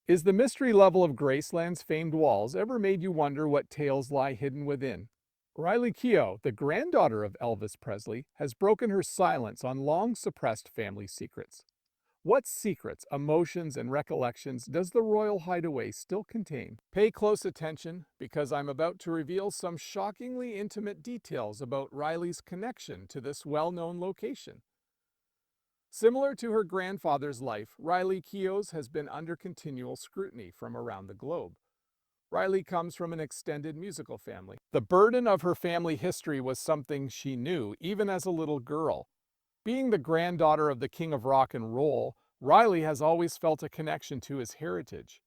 Is the mystery level of Graceland's famed walls ever made you wonder what tales lie hidden within? Riley Keough, the granddaughter of Elvis Presley, has broken her silence on long-suppressed family secrets. What secrets, emotions, and recollections does the royal hideaway still contain? Pay close attention, because I'm about to reveal some shockingly intimate details about Riley's connection to this well-known location. Similar to her grandfather's life, Riley Keough's has been under continual scrutiny from around the globe. Riley comes from an extended musical family. The burden of her family history was something she knew even as a little girl. Being the granddaughter of the king of rock and roll, Riley has always felt a connection to his heritage.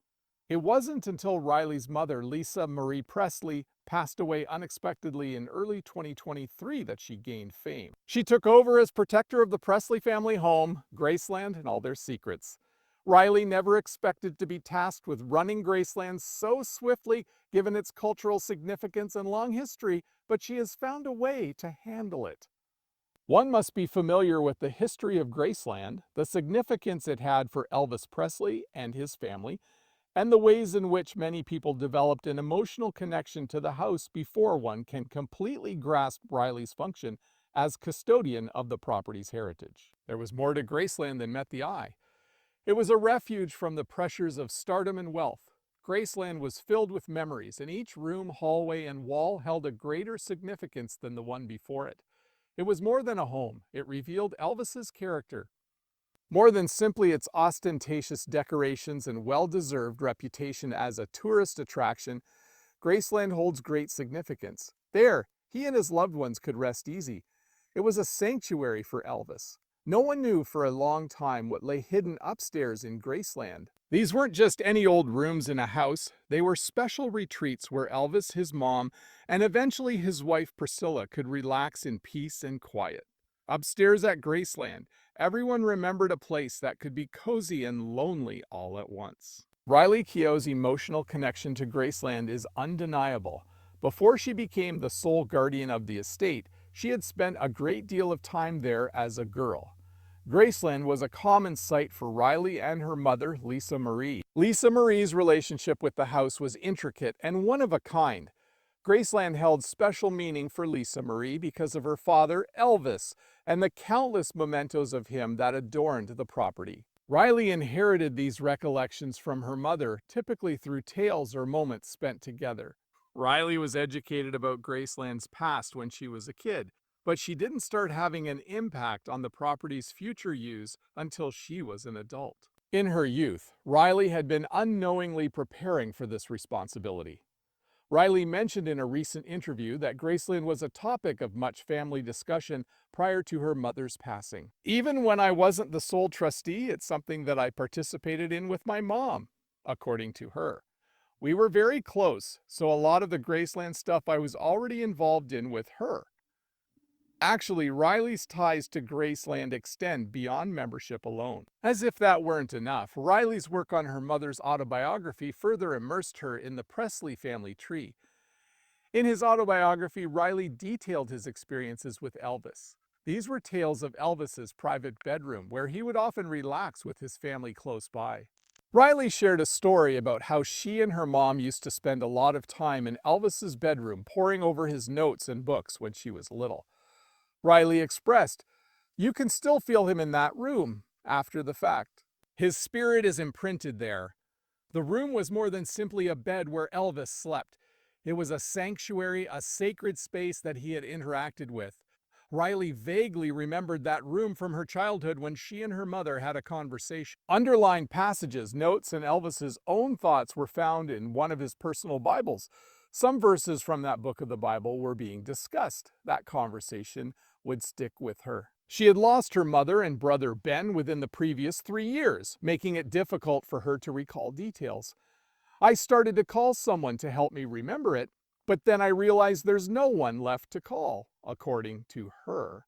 It wasn't until Riley's mother, Lisa Marie Presley, passed away unexpectedly in early 2023 that she gained fame. She took over as protector of the Presley family home, Graceland, and all their secrets. Riley never expected to be tasked with running Graceland so swiftly, given its cultural significance and long history, but she has found a way to handle it. One must be familiar with the history of Graceland, the significance it had for Elvis Presley and his family, and the ways in which many people developed an emotional connection to the house before one can completely grasp Riley's function as custodian of the property's heritage. There was more to Graceland than met the eye. It was a refuge from the pressures of stardom and wealth. Graceland was filled with memories, and each room, hallway, and wall held a greater significance than the one before it. It was more than a home. It revealed Elvis's character. More than simply its ostentatious decorations and well-deserved reputation as a tourist attraction, Graceland holds great significance. There, he and his loved ones could rest easy. It was a sanctuary for Elvis. No one knew for a long time what lay hidden upstairs in Graceland. These weren't just any old rooms in a house. They were special retreats where Elvis, his mom, and eventually his wife Priscilla could relax in peace and quiet. Upstairs at Graceland, everyone remembered a place that could be cozy and lonely all at once. Riley Keough's emotional connection to Graceland is undeniable. Before she became the sole guardian of the estate, she had spent a great deal of time there as a girl. Graceland was a common sight for Riley and her mother, Lisa Marie. Lisa Marie's relationship with the house was intricate and one of a kind. Graceland held special meaning for Lisa Marie because of her father, Elvis, and the countless mementos of him that adorned the property. Riley inherited these recollections from her mother, typically through tales or moments spent together. Riley was educated about Graceland's past when she was a kid, but she didn't start having an impact on the property's future use until she was an adult. In her youth, Riley had been unknowingly preparing for this responsibility. Riley mentioned in a recent interview that Graceland was a topic of much family discussion prior to her mother's passing. Even when I wasn't the sole trustee, it's something that I participated in with my mom, according to her. We were very close, so a lot of the Graceland stuff I was already involved in with her. Actually, Riley's ties to Graceland extend beyond membership alone. As if that weren't enough, Riley's work on her mother's autobiography further immersed her in the Presley family tree. In his autobiography, Riley detailed his experiences with Elvis. These were tales of Elvis's private bedroom, where he would often relax with his family close by. Riley shared a story about how she and her mom used to spend a lot of time in Elvis's bedroom poring over his notes and books when she was little. Riley expressed, "You can still feel him in that room after the fact. His spirit is imprinted there." The room was more than simply a bed where Elvis slept. It was a sanctuary, a sacred space that he had interacted with. Riley vaguely remembered that room from her childhood when she and her mother had a conversation. Underlined passages, notes, and Elvis's own thoughts were found in one of his personal Bibles. Some verses from that book of the Bible were being discussed. That conversation would stick with her. She had lost her mother and brother Ben within the previous 3 years, making it difficult for her to recall details. I started to call someone to help me remember it, but then I realized there's no one left to call, according to her.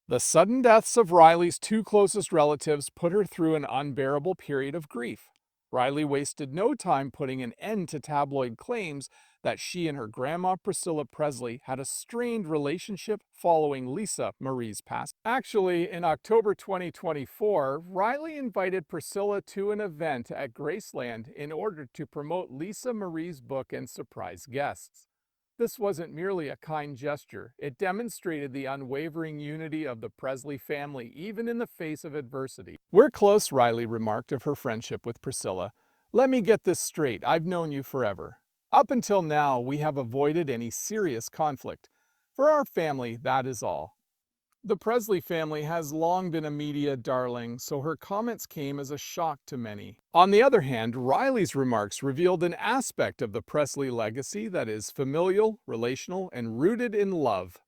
The sudden deaths of Riley's two closest relatives put her through an unbearable period of grief. Riley wasted no time putting an end to tabloid claims that she and her grandma Priscilla Presley had a strained relationship following Lisa Marie's passing. Actually, in October 2024, Riley invited Priscilla to an event at Graceland in order to promote Lisa Marie's book and surprise guests. This wasn't merely a kind gesture, it demonstrated the unwavering unity of the Presley family even in the face of adversity. "We're close," Riley remarked of her friendship with Priscilla. "Let me get this straight, I've known you forever. Up until now, we have avoided any serious conflict. For our family, that is all." The Presley family has long been a media darling, so her comments came as a shock to many. On the other hand, Riley's remarks revealed an aspect of the Presley legacy that is familial, relational, and rooted in love.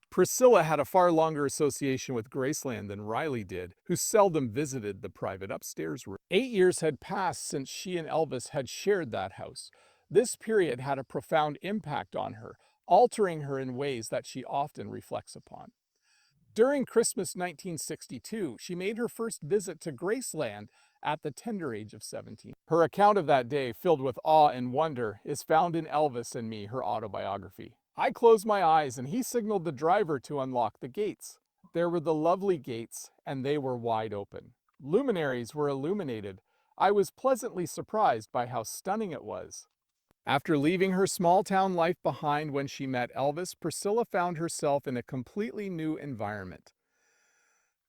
Priscilla had a far longer association with Graceland than Riley did, who seldom visited the private upstairs room. 8 years had passed since she and Elvis had shared that house. This period had a profound impact on her, altering her in ways that she often reflects upon. During Christmas 1962, she made her first visit to Graceland at the tender age of 17. Her account of that day, filled with awe and wonder, is found in Elvis and Me, her autobiography. "I closed my eyes and he signaled the driver to unlock the gates. There were the lovely gates, and they were wide open. Luminaries were illuminated. I was pleasantly surprised by how stunning it was." After leaving her small-town life behind when she met Elvis, Priscilla found herself in a completely new environment.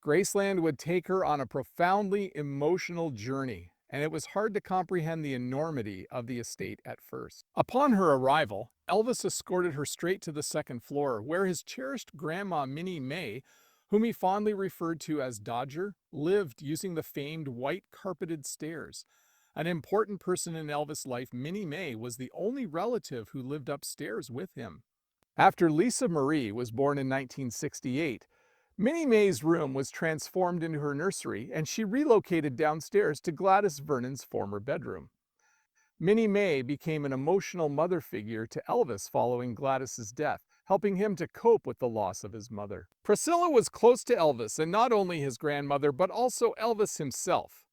Graceland would take her on a profoundly emotional journey, and it was hard to comprehend the enormity of the estate at first. Upon her arrival, Elvis escorted her straight to the second floor, where his cherished grandma Minnie Mae, whom he fondly referred to as Dodger, lived using the famed white carpeted stairs. An important person in Elvis' life, Minnie Mae was the only relative who lived upstairs with him. After Lisa Marie was born in 1968, Minnie Mae's room was transformed into her nursery, and she relocated downstairs to Gladys Vernon's former bedroom. Minnie Mae became an emotional mother figure to Elvis following Gladys's death, helping him to cope with the loss of his mother. Priscilla was close to Elvis, and not only his grandmother, but also Elvis himself.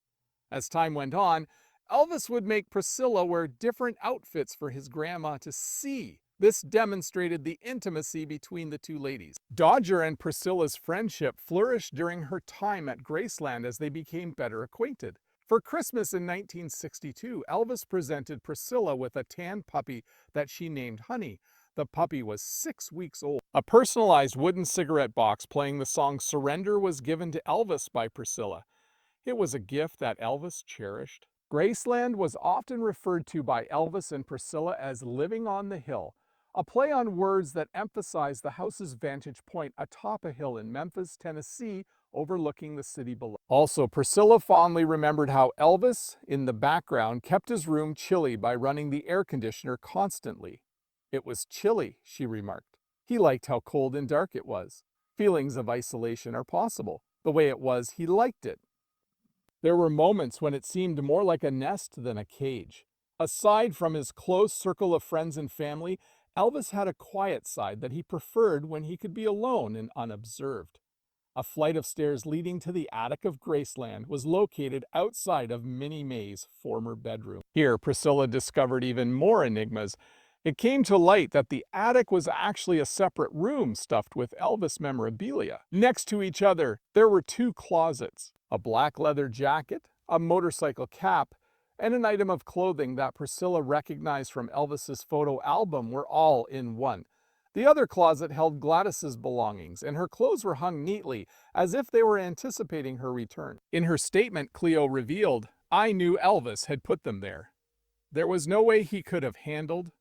As time went on, Elvis would make Priscilla wear different outfits for his grandma to see. This demonstrated the intimacy between the two ladies. Dodger and Priscilla's friendship flourished during her time at Graceland as they became better acquainted. For Christmas in 1962, Elvis presented Priscilla with a tan puppy that she named Honey. The puppy was 6 weeks old. A personalized wooden cigarette box playing the song Surrender was given to Elvis by Priscilla. It was a gift that Elvis cherished. Graceland was often referred to by Elvis and Priscilla as living on the hill, a play on words that emphasized the house's vantage point atop a hill in Memphis, Tennessee, overlooking the city below. Also, Priscilla fondly remembered how Elvis, in the background, kept his room chilly by running the air conditioner constantly. "It was chilly," she remarked. "He liked how cold and dark it was. Feelings of isolation are possible. The way it was, he liked it. There were moments when it seemed more like a nest than a cage." Aside from his close circle of friends and family, Elvis had a quiet side that he preferred when he could be alone and unobserved. A flight of stairs leading to the attic of Graceland was located outside of Minnie Mae's former bedroom. Here, Priscilla discovered even more enigmas. It came to light that the attic was actually a separate room stuffed with Elvis memorabilia. Next to each other, there were two closets: a black leather jacket, a motorcycle cap, and an item of clothing that Priscilla recognized from Elvis's photo album were all in one. The other closet held Gladys's belongings, and her clothes were hung neatly, as if they were anticipating her return. In her statement, Cleo revealed, "I knew Elvis had put them there. There was no way he could have handled